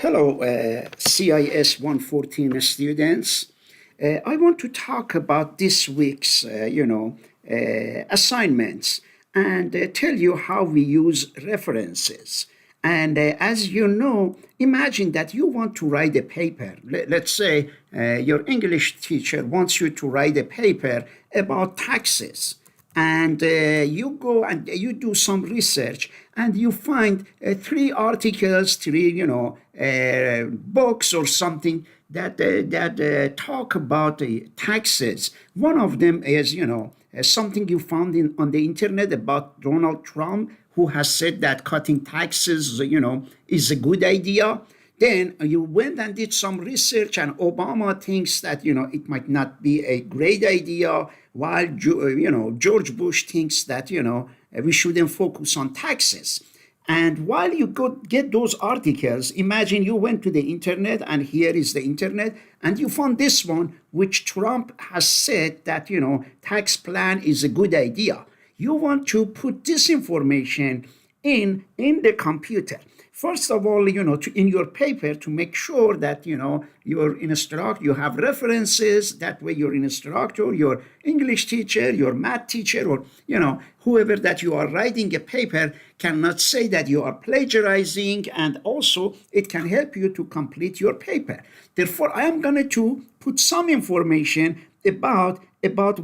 Hello, CIS 114 students. I want to talk about this week's, assignments and tell you how we use references. And as you know, imagine that you want to write a paper. Let's say your English teacher wants you to write a paper about taxes, and you go and you do some research and you find three articles, three books or something that talk about the taxes. One of them is something you found on the internet about Donald Trump, who has said that cutting taxes is a good idea. Then you went and did some research, and Obama thinks that it might not be a great idea, while George Bush thinks that we shouldn't focus on taxes. And while you go get those articles, imagine you went to the internet, and here is the internet, and you found this one, which Trump has said that tax plan is a good idea. You want to put this information in the computer. First of all, in your paper, to make sure that you have references. That way, your instructor, your English teacher, your math teacher, or whoever that you are writing a paper cannot say that you are plagiarizing, and also it can help you to complete your paper. Therefore, I am going to put some information about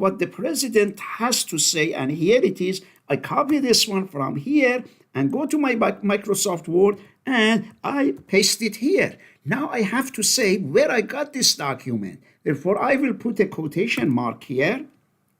what the president has to say, and here it is. I copy this one from here and go to my Microsoft Word and I paste it here. Now I have to say where I got this document. Therefore, I will put a quotation mark here.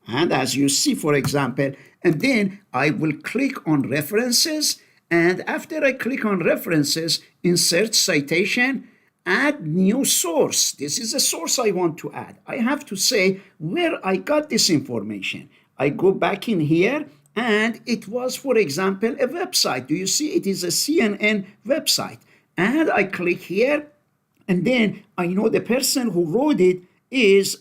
And as you see, for example, and then I will click on references. And after I click on references, insert citation, add new source. This is a source I want to add. I have to say where I got this information. I go back in here, and it was, for example, a website. Do you see? It is a CNN website. And I click here, and then I know the person who wrote it is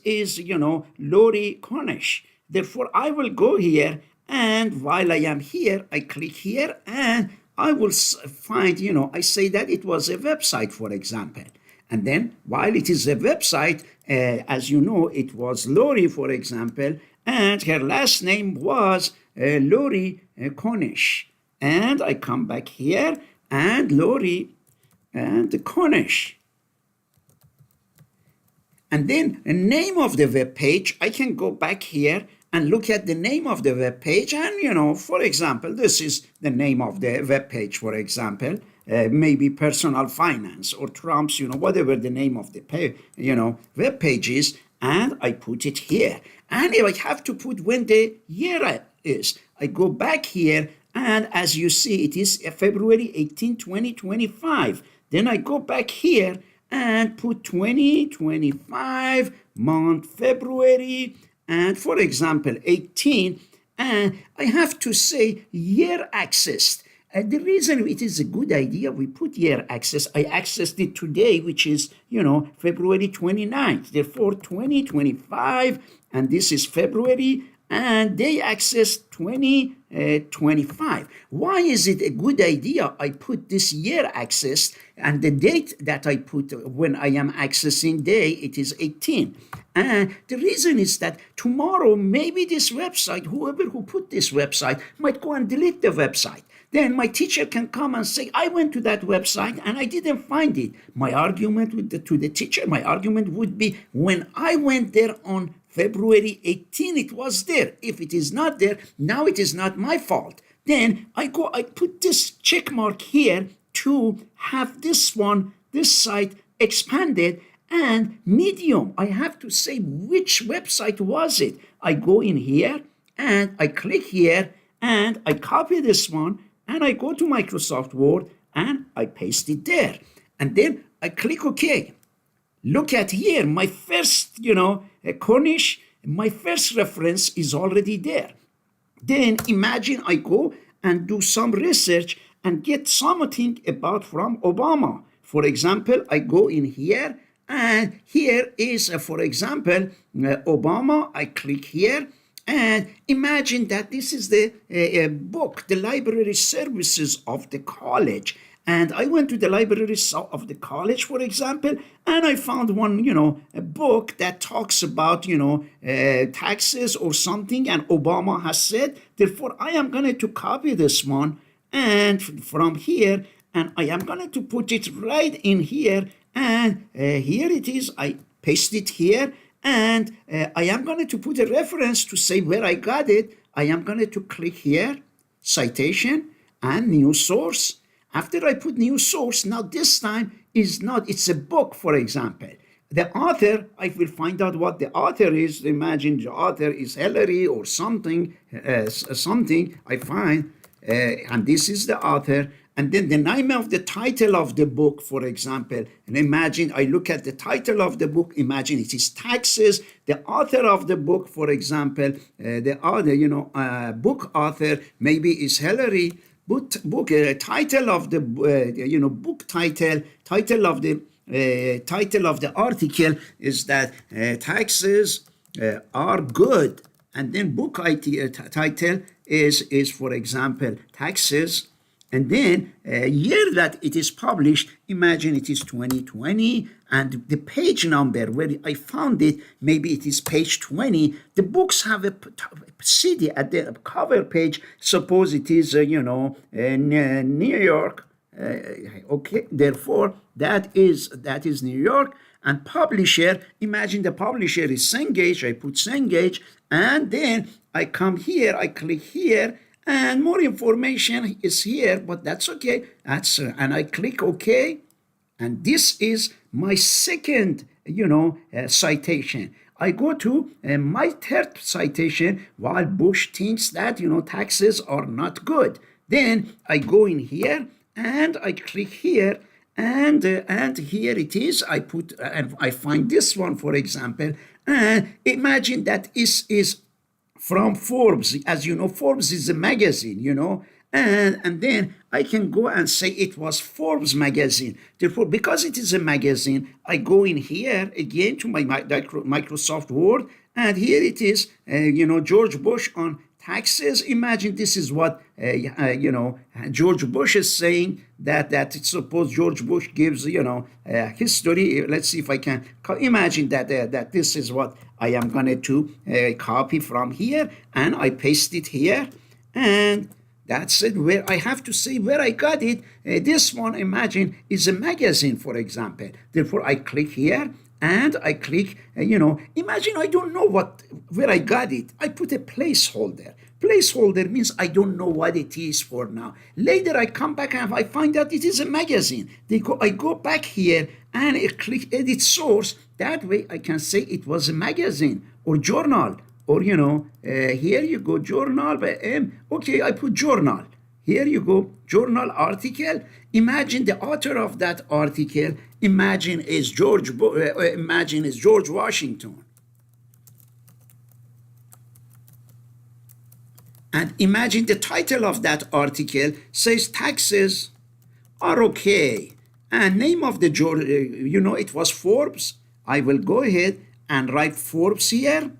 Lori Cornish. Therefore, I will go here, and while I am here, I click here, and I will find, I say that it was a website, for example. And then, while it is a website, as you know, it was Lori, for example, and her last name was Lori Cornish. And I come back here, and Lori and Cornish. And then the name of the web page, I can go back here and look at the name of the web page. And, for example, this is the name of the web page, for example, maybe personal finance or Trump's, whatever the name of the web page is. And I put it here. And if I have to put when the year is, I go back here. And as you see, it is February 18, 2025. Then I go back here and put 2025, month February, and for example, 18, and I have to say year accessed. The reason it is a good idea, we put year access, I accessed it today, which is, February 29th, therefore 2025, and this is February, and they access 2025. Why is it a good idea I put this year access, and the date that I put when I am accessing day, it is 18. And the reason is that tomorrow, maybe this website, whoever who put this website might go and delete the website. Then my teacher can come and say, I went to that website and I didn't find it. My argument to the teacher, my argument would be, when I went there on February 18, it was there. If it is not there, now it is not my fault. Then I put this check mark here to have this site expanded. And Medium, I have to say which website was it. I go in here and I click here and I copy this one and I go to Microsoft Word and I paste it there. And then I click OK. Look at here, my first, Cornish, my first reference is already there. Then imagine I go and do some research and get something about from Obama. For example, I go in here, and here is, for example, Obama. I click here, and imagine that this is the book, the library services of the college. And I went to the library of the college, for example, and I found one, a book that talks about, taxes or something, and Obama has said, therefore, I am going to copy this one and from here, and I am going to put it right in here, and here it is. I paste it here, and I am going to put a reference to say where I got it. I am going to click here, citation, and new source. After I put new source, now this time is not, it's a book, for example. The author, I will find out what the author is. Imagine the author is Hillary or something, something I find, and this is the author. And then the name of the title of the book, for example, and imagine I look at the title of the book, imagine it is taxes. The author of the book, for example, the author, book author maybe is Hillary. Book title of the book title of the article is that taxes are good, and then book title is for example taxes, and then year that it is published, imagine it is 2020, and the page number where I found it, maybe it is page 20. The books have a city at the cover page. Suppose it is, New York. Okay, therefore that is New York. And publisher, imagine the publisher is Cengage. I put Cengage, and then I come here, I click here, and more information is here, but that's okay. And I click OK, and this is my second, citation. I go to my third citation while Bush thinks that, taxes are not good. Then I go in here and I click here, and here it is. I put and I find this one, for example, and imagine that is from Forbes. As you know, Forbes is a magazine, and then I can go and say it was Forbes magazine. Therefore, because it is a magazine, I go in here again to my Microsoft Word, and here it is, George Bush on taxes. Imagine this is what, George Bush is saying, that suppose George Bush gives, history. Let's see if I can imagine that this is what I am going to copy from here, and I paste it here, and that's it, where I have to say where I got it. This one, imagine, is a magazine, for example. Therefore, I click here, and I click, imagine I don't know where I got it. I put a placeholder. Placeholder means I don't know what it is for now. Later I come back and I find out it is a magazine. I go back here and I click edit source. That way I can say it was a magazine or journal, or here you go, journal by M. Okay, I put journal. Here you go, journal article. Imagine the author of that article. Imagine is George Washington. And imagine the title of that article says taxes are okay. And name of the journal, it was Forbes. I will go ahead and write Forbes here.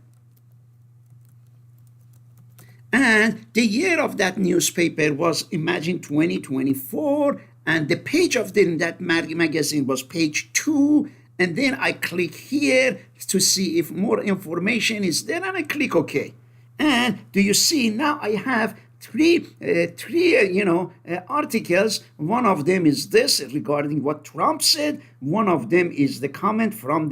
And the year of that newspaper was, imagine, 2024. And the page of that magazine was page 2. And then I click here to see if more information is there, and I click OK. And do you see, now I have three articles. One of them is this regarding what Trump said. One of them is the comment from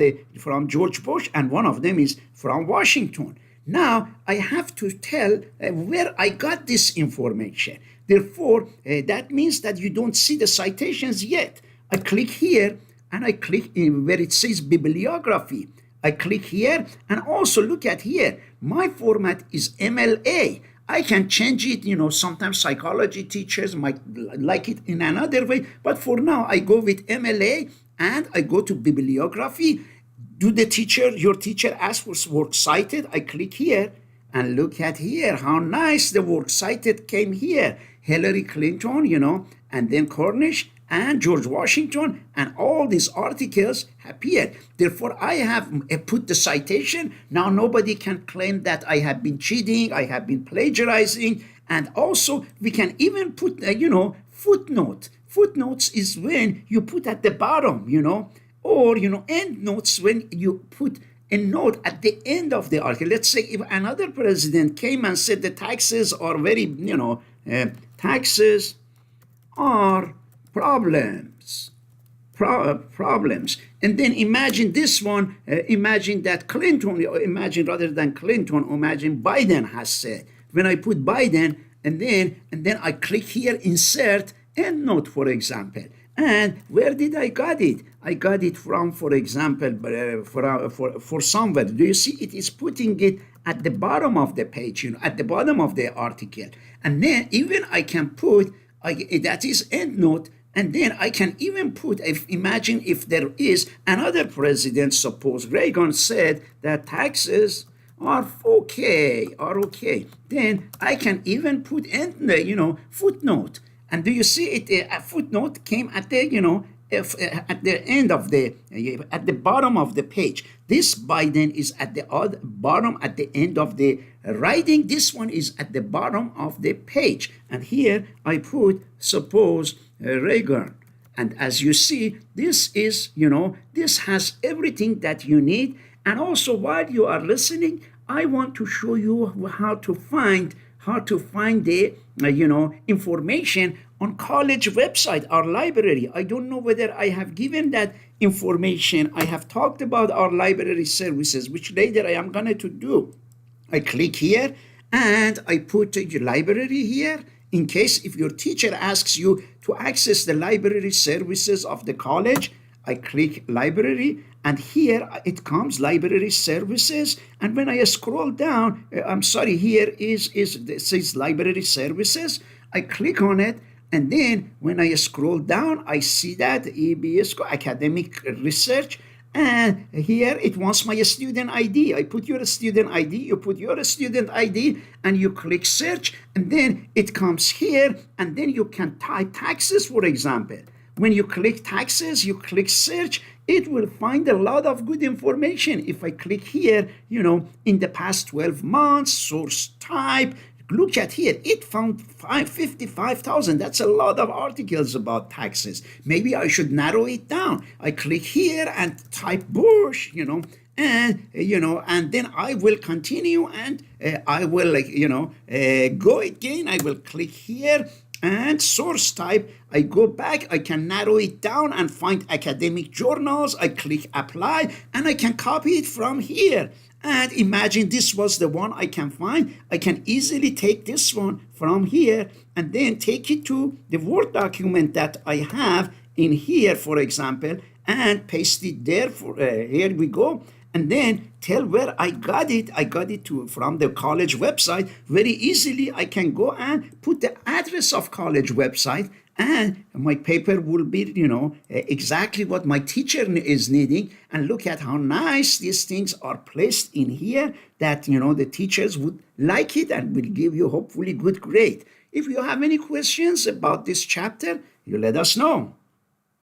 George Bush, and one of them is from Washington. Now I have to tell where I got this information. Therefore, that means that you don't see the citations yet. I click here, and I click in where it says bibliography. I click here, and also look at here. My format is MLA. I can change it, sometimes psychology teachers might like it in another way, but for now I go with MLA, and I go to bibliography. Do your teacher ask for works cited? I click here, and look at here, how nice the works cited came here. Hillary Clinton, and then Cornish, and George Washington, and all these articles appeared. Therefore, I have put the citation. Now nobody can claim that I have been cheating, I have been plagiarizing. And also we can even put, footnote. Footnotes is when you put at the bottom, or, endnotes when you put a note at the end of the article. Let's say if another president came and said the taxes are very, taxes are problems. And then imagine this one, imagine that Clinton, imagine rather than Clinton, imagine Biden has said. When I put Biden, and then I click here, insert endnote, for example. And where did I got it? I got it from, for example, for somewhere. Do you see? It is putting it at the bottom of the page, at the bottom of the article. And then even I can put, that is endnote, and then I can even put, imagine if there is another president, suppose Reagan said that taxes are okay. Then I can even put footnote. And do you see it? A footnote came at the, at the end of at the bottom of the page. This Biden is at the bottom, at the end of the writing. This one is at the bottom of the page. And here I put, suppose, Reagan. And as you see, this is, this has everything that you need. And also, while you are listening, I want to show you how to find the information on college website, our library. I don't know whether I have given that information. I have talked about our library services, which later I am going to do. I click here and I put the library here in case if your teacher asks you to access the library services of the college. I click library, and here it comes library services. And when I scroll down, here it says library services. I click on it, and then when I scroll down, I see that EBS academic research. And here it wants my student ID. I put your student ID, you put your student ID, and you click search, and then it comes here, and then you can type taxes, for example. When you click taxes, you click search, it will find a lot of good information. If I click here, in the past 12 months, source type, look at here, it found 55,000. That's a lot of articles about taxes. Maybe I should narrow it down. I click here and type Bush, and then I will continue, and I will go again. I will click here and source type. I go back, I can narrow it down and find academic journals. I click apply, and I can copy it from here. And imagine this was the one I can find. I can easily take this one from here and then take it to the Word document that I have in here, for example, and paste it there. Here we go. And then tell where I got it. I got it from the college website. Very easily, I can go and put the address of college website, and my paper will be, exactly what my teacher is needing. And look at how nice these things are placed in here that, the teachers would like it and will give you hopefully good grade. If you have any questions about this chapter, you let us know.